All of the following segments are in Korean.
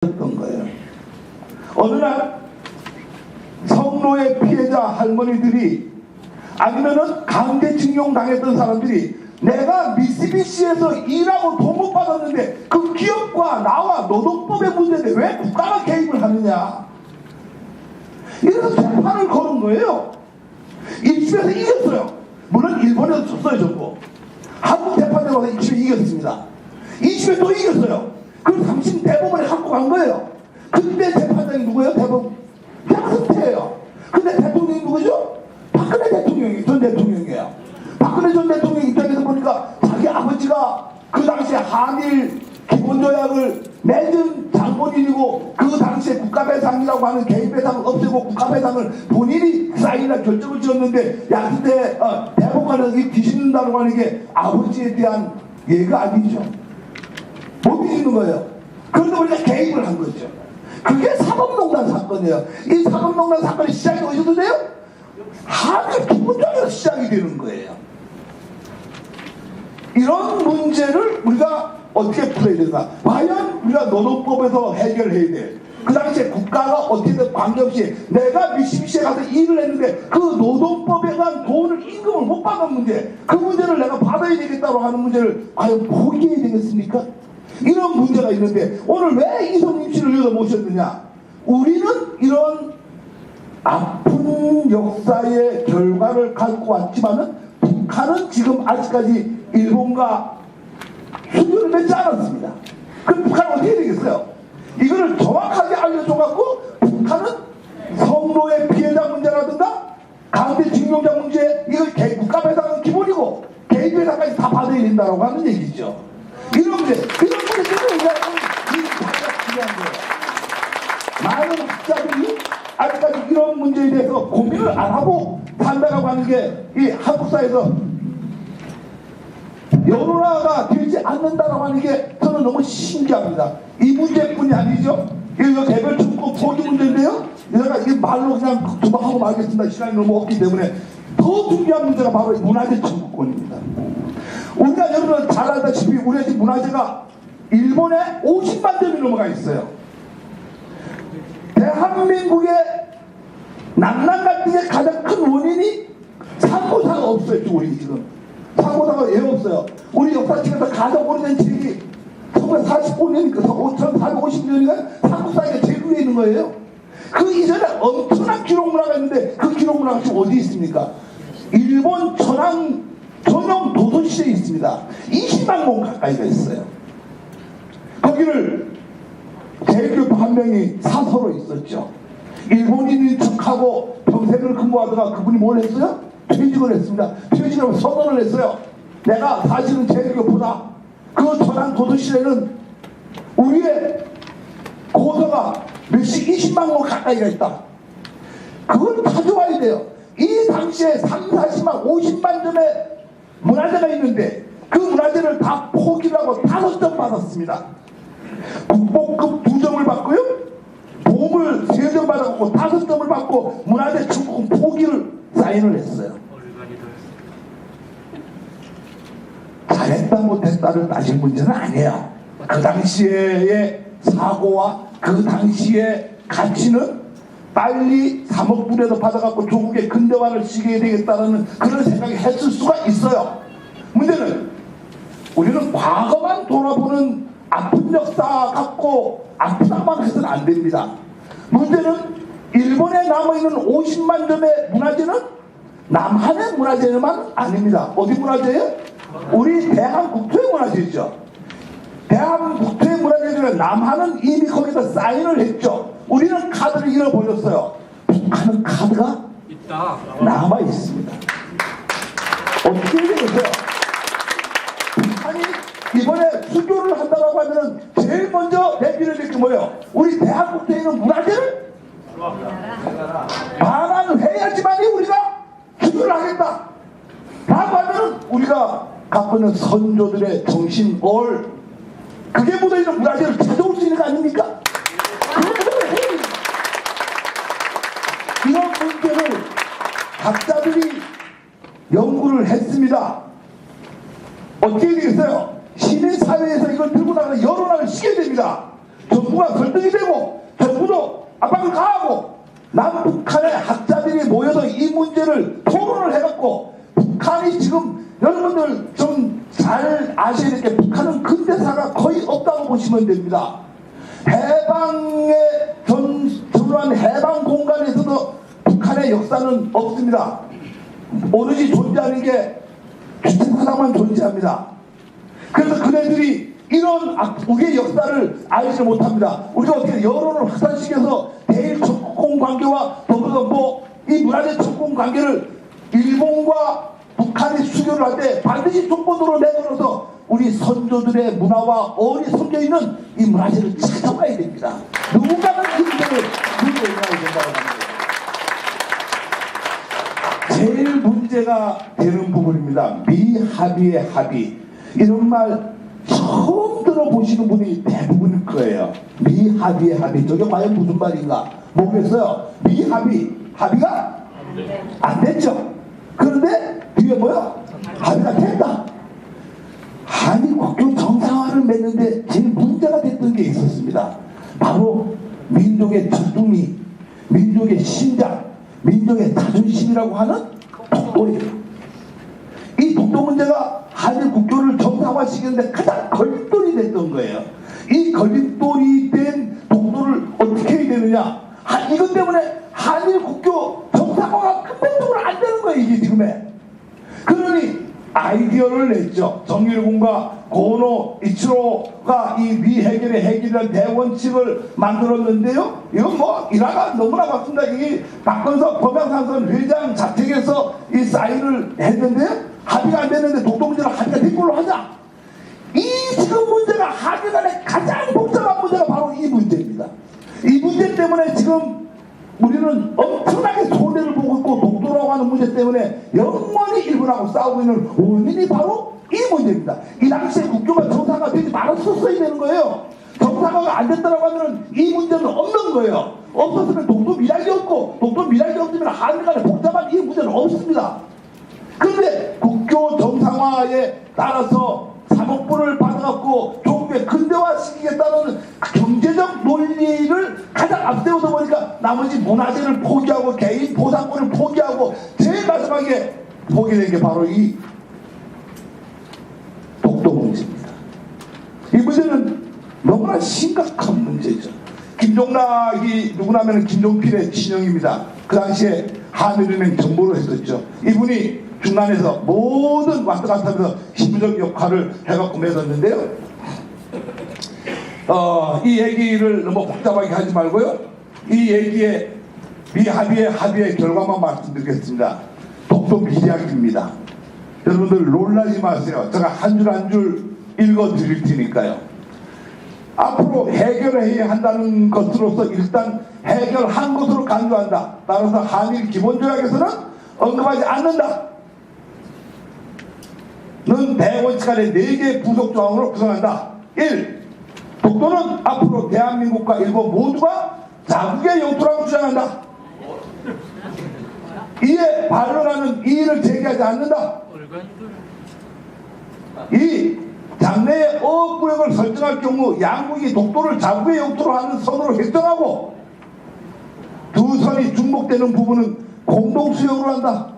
던 거예요. 어느 날 성노예 피해자 할머니들이 아니면은 강제징용 당했던 사람들이 내가 미쓰비시에서 일하고 돈 못 받았는데 그 기업과 나와 노동법의 문제인데 왜 국가가 개입을 하느냐, 이래서 재판을 거는 거예요. 1심에서 이겼어요. 물론 일본에서 졌어요. 전부 한국 재판에 와서 1심에 이겼습니다. 2심에 또 이겼어요. 그럼 당신 대법원에 갖고 간 거예요. 근데 재판장이 누구예요? 대법원 양승태예요. 근데 대통령이 누구죠? 박근혜 대통령이 전 대통령이에요. 박근혜 전 대통령 입장에서 보니까 자기 아버지가 그 당시에 한일 기본조약을 맺은 장본인이고 그 당시에 국가배상이라고 하는 개인배상을 없애고 국가배상을 본인이 사인이나 결정을 지었는데 양승태 대법관에서 이 뒤집는다고 하는 게 아버지에 대한 예가 아니죠. 못 뒤집는 거예요. 그런데 우리가 개입을 한 거죠. 그게 사법농단 사건이에요. 이 사법농단 사건의 시작이 어디서 돼요? 한일 기본조약에서 시작이 되는 거예요. 이런 문제를 우리가 어떻게 풀어야 되는가? 과연 우리가 노동법에서 해결해야 돼. 그 당시에 국가가 어떻게든 관계없이 내가 미쓰비시에 가서 일을 했는데 그 노동법에 관한 돈을 임금을 못 받은 문제, 그 문제를 내가 받아야 되겠다고 하는 문제를 과연 포기해야 되겠습니까? 이런 문제가 있는데 오늘 왜 이성림 씨를 여기다 모셨느냐? 우리는 이런 아픈 역사의 결과를 갖고 왔지만은 북한은 지금 아직까지 일본과 수교를 맺지 않았습니다. 그럼 북한은 어떻게 되겠어요? 이거를 정확하게 알려줘갖고 북한은 성노예 피해자 문제라든가 강제징용자 문제, 이걸 국가배상은 기본이고 개인배상까지 다 받아야 된다고 하는 얘기죠. 이런 문제 때문에 우리가 이 자체가 중요한 거예요. 많은 학자들이 아직까지 이런 문제에 대해서 고민을 안 하고 산다라고 하는 게 이 한국사에서 여론화가 되지 않는다라고 하는 게 저는 너무 신기합니다. 이 문제뿐이 아니죠. 이거 개별 축구 포기 문제인데요. 내가 이 말로 그냥 하고 말겠습니다. 시간이 너무 없기 때문에 더 중요한 문제가 바로 문화재 청구권입니다. 우리가 여러분 잘 알다시피 우리가 지금 문화재가 일본에 50만 점이 넘어가 있어요. 대한민국의 난랑 갈등의 가장 큰 원인이 상고사가 없어요. 우리 지금 상고사가 왜 없어요? 우리 역사책에서 가장 오래된 책이 1945년이니까 1450년이니까 상고사가 제일 위에 있는 거예요. 그 이전에 엄청난 기록문화가 있는데 그 기록문화가 지금 어디 있습니까? 일본 천황 전용 도서실에 있습니다. 20만 권 가까이가 있어요. 거기를 대교포 한 명이 사서로 있었죠. 일본인인 척하고 평생을 근무하다가 그분이 뭘 했어요? 퇴직을 했습니다. 퇴직을 하면 선언을 했어요. 내가 사실은 제일교포다. 그 천안 도서실에는 우리의 고서가 몇십 20만 권 가까이가 있다. 그걸 가져와야 돼요. 이 당시에 3, 40만, 50만 점의 문화재가 있는데 그 문화재를 다 포기를 하고 5점 받았습니다. 국보급 2점을 받고요, 보물 3점 받았고 5점을 받고 문화재 청구권 포기를 사인을 했어요. 잘했다 못했다를 따질 문제는 아니에요. 그 당시의 사고와 그 당시의 가치는 빨리 3억 불에도 받아갖고 조국의 근대화를 시켜야 되겠다는 그런 생각이 했을 수가 있어요. 문제는 우리는 과거만 돌아보는 아픈 역사 갖고 아프다만 해서는 안 됩니다. 문제는 일본에 남아있는 50만 점의 문화재는 남한의 문화재만 아닙니다. 어디 문화재예요? 우리 대한국토의 문화재죠. 대한국토의 문화재 중에 남한은 이미 거기다 사인을 했죠. 우리는 카드를 잃어버렸어요. 북한은 카드가 있다. 남아 있습니다. 어떻게 되겠어요? 북한이 이번에 수교를 한다고 하면은 제일 먼저 내밀어야 될 게 뭐예요? 우리 대한국토에 있는 문화재를 반환을 해야지만이 우리가 수교를 하겠다 라고 하면은 우리가 갖고 있는 선조들의 정신, 그게 묻어있는 문화재를 찾아올 수 있는 거 아닙니까? 이런 문제를 학자들이 연구를 했습니다. 어떻게 되겠어요? 시민사회에서 이걸 들고 나가서 여론화를 시켜야 됩니다. 정부가 설득이 돼요. 남북한의 학자들이 모여서 이 문제를 토론을 해갖고 북한이 지금 여러분들 좀 잘 아셔야 될 게 북한은 근대사가 거의 없다고 보시면 됩니다. 해방의 전후한 해방 공간에서도 북한의 역사는 없습니다. 오로지 존재하는 게 주체사상만 존재합니다. 그래서 그네들이 이런 우리의 역사를 알지 못합니다. 우리가 어떻게 여론을 확산시켜서 대일 적공 관계와 더불어서 이 문화재 적공 관계를 일본과 북한이 수교를 할 때 반드시 조건으로 내걸어서 우리 선조들의 문화와 어울리 섞여있는 이 문화재를 찾아와야 됩니다. 누군가는 그 문제를 문제해야 된다고 합니다. 제일 문제가 되는 부분입니다. 미합의의 합의. 이런 말 처음 들어보시는 분이 대부분일 거예요. 미합의의 합의. 저게 과연 무슨 말인가? 뭐겠어요? 미합의. 합의가 안 됐죠. 그런데 뒤에 뭐야? 합의가 됐다. 한일 국교 정상화를 맺는데 제일 문제가 됐던 게 있었습니다. 바로 민족의 전통미, 민족의 심장, 민족의 자존심이라고 하는 독도입니다. 이 독도 문제가 한일 국교를 정상화시키는데 가장 걸림돌이 됐던 거예요. 이 걸림돌이 된 독도를 어떻게 해야 되느냐? 이것 때문에 한일 국교 정상화가 근본적으로 안 되는 거예요. 이게 지금에. 그러니 아이디어를 냈죠. 정일군과 고노 이치로가 이 미해결의 해결이라는 대원칙을 만들었는데요. 이건 일화가 너무나 많습니다. 이 박건석 범양상선 회장 자택에서 이 사인을 했는데요. 합의가 안 됐는데 독도 문제를 합의가 된 걸로 하자. 이 지금 문제가 한일 간의 가장 복잡한 문제가 바로 이 문제입니다. 이 문제 때문에 지금 우리는 엄청나게 손해를 보고 있고 독도라고 하는 문제 때문에 영원히 일본하고 싸우고 있는 원인이 바로 이 문제입니다. 이 당시에 국교가 정상화가 되지 말았었어야 되는 거예요. 정상화가 안 됐다고 하면 이 문제는 없는 거예요. 없었으면 독도 미락이 없고 독도 미락이 없으면 한일 간의 복잡한 이 문제는 없습니다. 그런데 국교 정상화에 따라서 3억 불을 받아갖고 조국의 근대화시키겠다는 경제적 논리를 가장 앞세워서 보니까 나머지 문화재를 포기하고 개인 보상권을 포기하고 제일 마지막에 포기된 게 바로 이 독도 문제입니다. 이 문제는 너무나 심각한 문제죠. 김종락이 누구냐면 김종필의 친형입니다. 그 당시에 한일은행 정보를 했었죠. 이분이 중간에서 모든 왔다 갔다 하면서 힘적 역할을 해갖고 맺었는데요. 이 얘기를 너무 복잡하게 하지 말고요. 이 얘기의 합의의 결과만 말씀드리겠습니다. 독도 미리학입니다. 여러분들 놀라지 마세요. 제가 한 줄 한 줄 읽어 드릴 테니까요. 앞으로 해결해야 한다는 것으로서 일단 해결한 것으로 간주한다. 따라서 한일 기본조약에서는 언급하지 않는다. 는 대원칙 안에 4개의 부속 조항으로 구성한다. 1. 독도는 앞으로 대한민국과 일본 모두가 자국의 영토라고 주장한다. 2에 반론하는 이의를 제기하지 않는다. 2. 장래의 어업구역을 설정할 경우 양국이 독도를 자국의 영토로 하는 선으로 결정하고 두 선이 중복되는 부분은 공동수용으로 한다.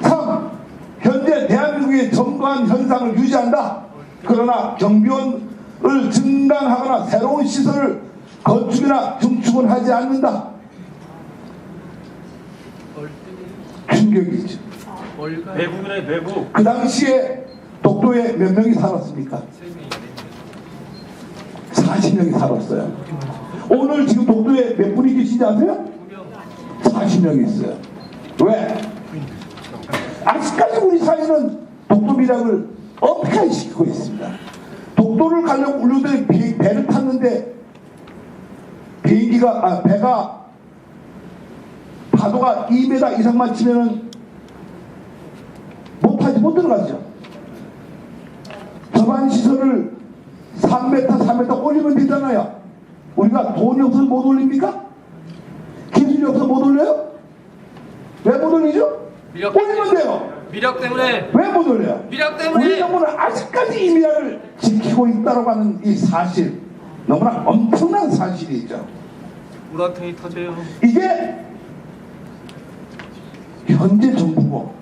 3. 현재 대한민국의 점거한 현상을 유지한다. 그러나 경비원을 증강하거나 새로운 시설을 건축이나 증축은 하지 않는다. 충격이죠. 외국이네 외국. 그 당시에 독도에 몇 명이 살았습니까? 40명이 살았어요. 오늘 지금 독도에 몇 분이 계신지 아세요? 40명이 있어요. 왜? 아직까지 우리 사회는 독도 미락을 엄격하게 시키고 있습니다. 독도를 가려고 울릉도에 배를 탔는데 배가 파도가 2m 이상만 치면은 못 들어가죠. 저반 시설을 3m, 4m 올리면 되잖아요. 우리가 돈이 없어서 못 올립니까? 기술이 없어서 못 올려요? 왜 못 올리죠? 올리면 돼요. 미력 때문에. 왜 못 올려요? 미력 때문에. 우리 정부는 아직까지 이 미락을 지키고 있다고 하는 이 사실, 너무나 엄청난 사실이죠. 우라통이 터져요. 이게 현재 정부고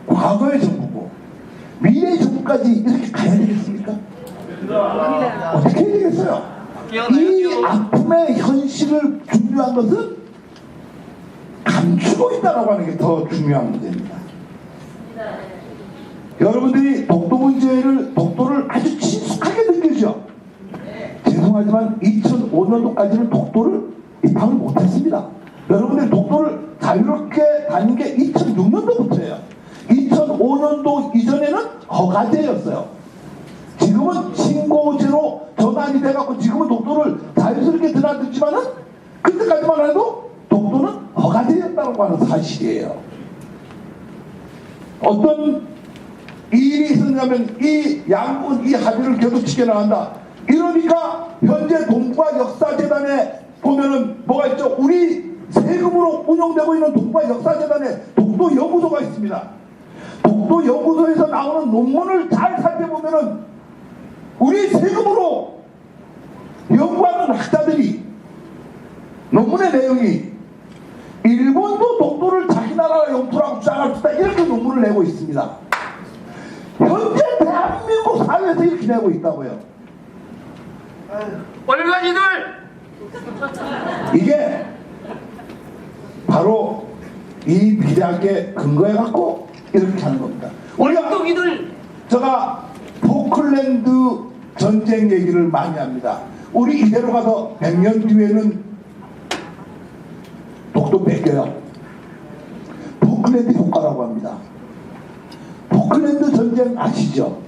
과거의 정부고 미래의 정부까지 이렇게 가야 되겠습니까? 어떻게 해야 되겠어요? 이 아픔의 현실을 중요한 것은 감추고 있다고 하는 게 더 중요한 문제입니다. 여러분들이 독도를 아주 친숙하게 느끼죠. 죄송하지만 2005년도까지는 독도를 입항을 못했습니다. 여러분들이 독도를 자유롭게 다닌 게 2006년도부터예요. 2005년도 이전에는 허가제였어요. 지금은 신고제로 전환이 돼갖고 지금은 독도를 자유스럽게 드나들지만은 그때까지만 해도 독도는 허가제였다고 하는 사실이에요. 어떤 일이 있었냐면 이 양군 이 합의를 계속 지켜나간다. 이러니까 현재 동북아 역사재단에 보면은 뭐가 있죠? 우리 세금으로 운영되고 있는 동북아 역사재단에 독도 연구소가 있습니다. 독도 연구소에서 나오는 논문을 잘 살펴보면은 우리 세금으로 연구하는 학자들이 논문의 내용이 일본도 독도를 자기 나라 영토라고 주장할 수 있다 이렇게 논문을 내고 있습니다. 현재 대한민국 사회에서 이렇게 내고 있다고요. 얼간이들! 이게 바로 이 비대학에 근거해갖고 이렇게 하는 겁니다. 우리가 제가 포클랜드 전쟁 얘기를 많이 합니다. 우리 이대로 가서 100년 뒤에는 독도 뺏겨요. 포클랜드 효과라고 합니다. 포클랜드 전쟁 아시죠?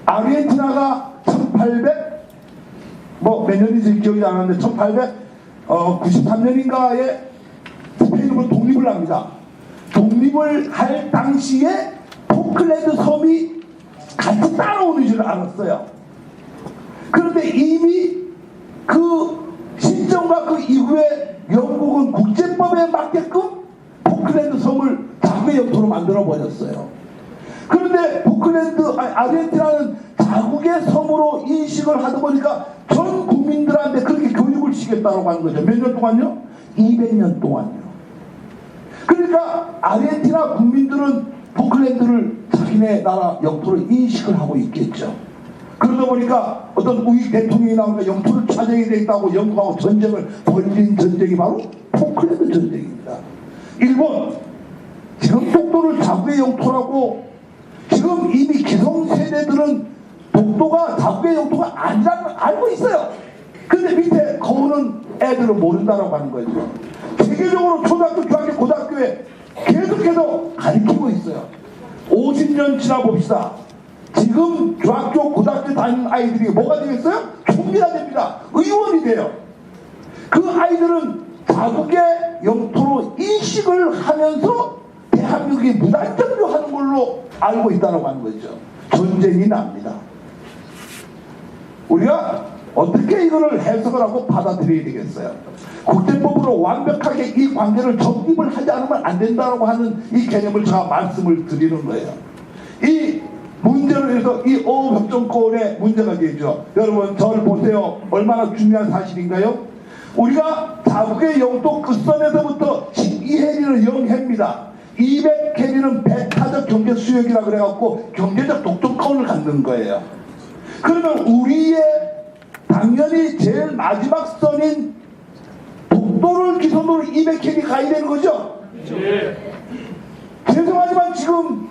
아르헨티나가 1800 몇 년인지 기억이 안 나는데 1893년인가에 스페인으로 독립을 합니다. 독립을 할 당시에 포클랜드 섬이 같이 따라오는 줄 알았어요. 그런데 이미 그 신정과 그 이후에 영국은 국제법에 맞게끔 포클랜드 섬을 자국의 영토로 만들어 버렸어요. 그런데 아르헨티나는 자국의 섬으로 인식을 하다 보니까 전 국민들한테 그렇게 교육을 시켰다고 하는 거죠. 몇 년 동안요? 200년 동안요. 그러니까 아르헨티나 국민들은 포클랜드를 자기네 나라 영토로 인식을 하고 있겠죠. 그러다 보니까 어떤 우익 대통령이 나오니까 영토를 차지하게 돼 있다고 영국하고 전쟁을 벌인 전쟁이 바로 포클랜드 전쟁입니다. 일본 지금 독도를 자국의 영토라고 지금 이미 기성세대들은 독도가 자국의 영토가 아니라는 걸 알고 있어요. 근데 밑에 거우는 애들은 모른다라고 하는 거죠. 세계적으로 초등학교, 중학교, 고등학교에 계속해서 가르치고 있어요. 50년 지나 봅시다. 지금 중학교, 고등학교 다니는 아이들이 뭐가 되겠어요? 총리가 됩니다. 의원이 돼요. 그 아이들은 자국의 영토로 인식을 하면서 대한민국이 무단점유하는 걸로 알고 있다고 하는 거죠. 전쟁이 납니다. 우리가 어떻게 이거를 해석을 하고 받아들여야 되겠어요? 국제법으로 완벽하게 이 관계를 정립을 하지 않으면 안 된다고 하는 이 개념을 제가 말씀을 드리는 거예요. 이 문제를 해서 이 어업협정권의 문제가 되죠. 여러분 저를 보세요. 얼마나 중요한 사실인가요? 우리가 자국의 영토 끝선에서부터 12해리는 영해입니다. 200해리는 배타적 경제 수역이라 그래갖고 경제적 독점권을 갖는 거예요. 그러면 우리의 당연히 제일 마지막 선인 독도를 기준으로 200해리 가야 되는 거죠? 네. 죄송하지만 지금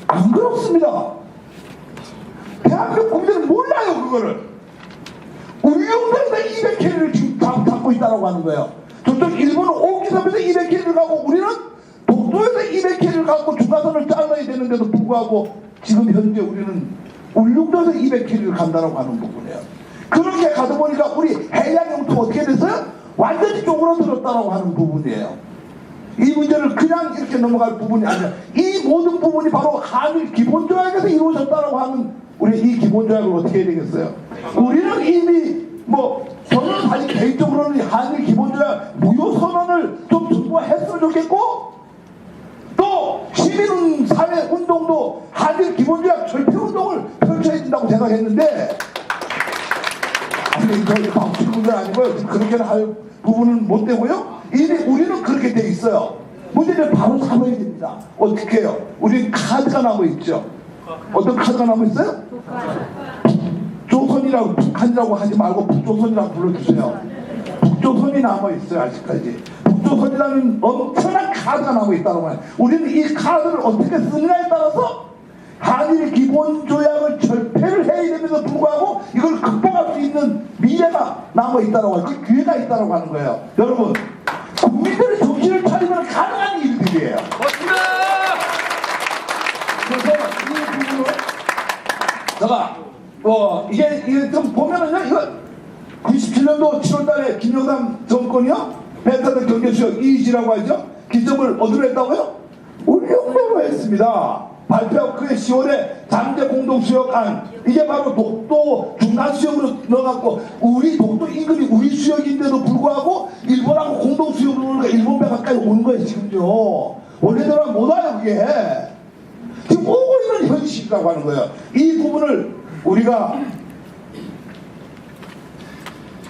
안 그렇습니다. 대한민국 국민들은 몰라요 그거를. 울릉도에서 200해리를 지금 갖고 있다고 하는 거예요. 저쪽 일본은 오키섬에서 200해리를 가고 우리는 독도에서 200해리를 갖고 중간선을 잘라야 되는데도 불구하고 지금 현재 우리는 울릉도에서 200해리를 간다고 하는 부분이에요. 그렇게 가다 보니까 우리 해양 영토 어떻게 됐어요? 완전히 쪼그라들었다고 하는 부분이에요. 이 문제를 그냥 이렇게 넘어갈 부분이 아니라 이 모든 부분이 바로 한일 기본조약에서 이루어졌다고 하는 우리 이 기본조약을 어떻게 해야 되겠어요? 우리는 이미 저는 사실 개인적으로는 한일 기본조약 무효선언을 좀 정부가 했으면 좋겠고 또 시민사회 운동도 한일 기본조약 절폐운동을 펼쳐야 된다고 생각했는데 안 됩니다. 저기 박수는 문제 아니고요. 그렇게는 할 부분은 못 되고요. 이미 우리는 그렇게 돼 있어요. 문제는 바로 삼아야 됩니다. 어떻게 해요? 우리 카드가 남아 있죠. 어떤 카드가 남아 있어요? 북조선이라고 북한이라고 하지 말고 북조선이라고 불러주세요. 북조선이 남아 있어요. 아직까지. 북조선이라는 엄청난 카드가 남아 있다고 말해요. 우리는 이 카드를 어떻게 쓰느냐에 따라서 한일 기본 조약을 절폐를 해야 됨에도 불구하고 이걸 극복할 수 있는 미래가 남아 있다고 하고 그 기회가 있다고 하는 거예요. 여러분, 국민들의 정신을 차리면 가능한 일들이에요. 맞습니다. 그래서 이 부분을 제가 이게 좀 보면은요, 이거 97년도 7월달에 김영삼 정권이요, 벤타드 경제수역 이의지라고 하죠. 기점을 어디로 했다고요? 우리 영도로 했습니다. 발표하고 그게 10월에 잠재 공동수역안, 이게 바로 독도 중간수역으로 넣어갖고 우리 독도 인근이 우리 수역인데도 불구하고 일본하고 공동수역으로 넣으니까 일본 배 가까이 오는 거예요. 지금요 원래대로 못 와요. 그게 지금 오고 있는 현실이라고 하는 거예요. 이 부분을 우리가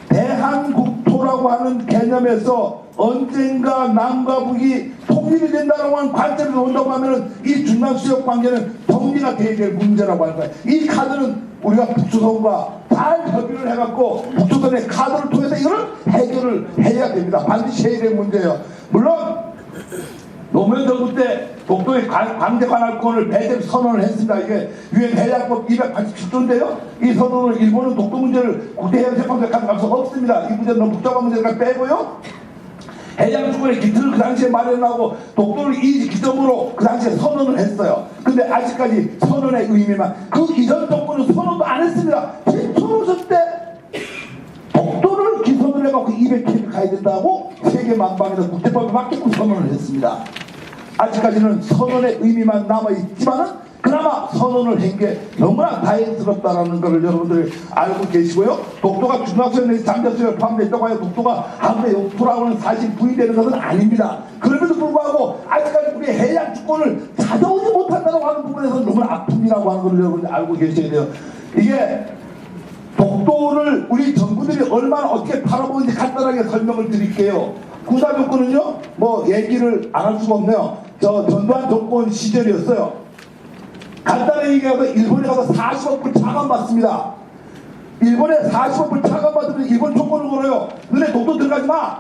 대한국토라고 하는 개념에서 언젠가 남과 북이 통일이 된다고 하는 관점에서 온다고 하면은 이 중간수역 관계는 정리가 돼야 될 문제라고 하는 거예요. 이 카드는 우리가 북조선과 잘 협의를 해갖고 북조선의 카드를 통해서 이걸 해결을 해야 됩니다. 반드시 해야 될 문제예요. 물론 노무현 정부 때 독도의 강제 관할권을 배제를 선언을 했습니다. 이게 유엔 해양법 287조인데요. 이 선언을 일본은 독도 문제를 국제해양재판소에 가져갈 수 없습니다. 이 문제는 너무 복잡한 문제니까 빼고요. 해양주권의 기틀을 그 당시에 마련하고 독도를 이 기점으로 그 당시에 선언을 했어요. 근데 아직까지 선언의 의미만, 그 이전 정부는 선언도 안 했습니다. 최초로서 때 독도를 기선을 해갖고 200km 가야 된다고 세계 만방에서 국제법에 맡기고 선언을 했습니다. 아직까지는 선언의 의미만 남아있지만은 그나마 선언을 한 게 너무나 다행스럽다라는 것을 여러분들이 알고 계시고요. 독도가 중간수역에 잠재수역에 포함되어 있다고 해서 독도가 한국의 영토라고 하는 사실 부인되는 것은 아닙니다. 그럼에도 불구하고 아직까지 우리 해양 주권을 찾아오지 못한다고 하는 부분에서 너무 아픔이라고 하는 것을 여러분들이 알고 계셔야 돼요. 이게 독도를 우리 정부들이 얼마나 어떻게 바라보는지 간단하게 설명을 드릴게요. 군사 정권은요, 뭐 얘기를 안 할 수가 없네요. 저 전두환 정권 시절이었어요. 간단하게 얘기해서 일본에 가서 40억 불 차관 받습니다. 일본에 40억 불 차관 받으면 일본 조건을 걸어요. 너네 독도 들어가지 마.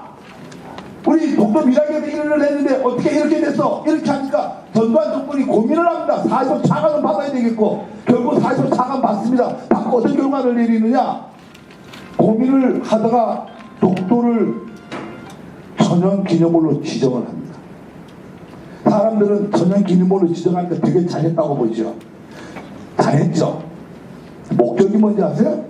우리 독도 밀항에서 일을 했는데 어떻게 이렇게 됐어? 이렇게 하니까 전두환 정권이 고민을 합니다. 40억 차관을 받아야 되겠고 결국 40억 차관 받습니다. 받고 어떤 결과를 내리느냐? 고민을 하다가 독도를 천연기념물로 지정을 합니다. 사람들은 천연기념물로 지정하니까 되게 잘했다고 보죠. 잘했죠. 목적이 뭔지 아세요?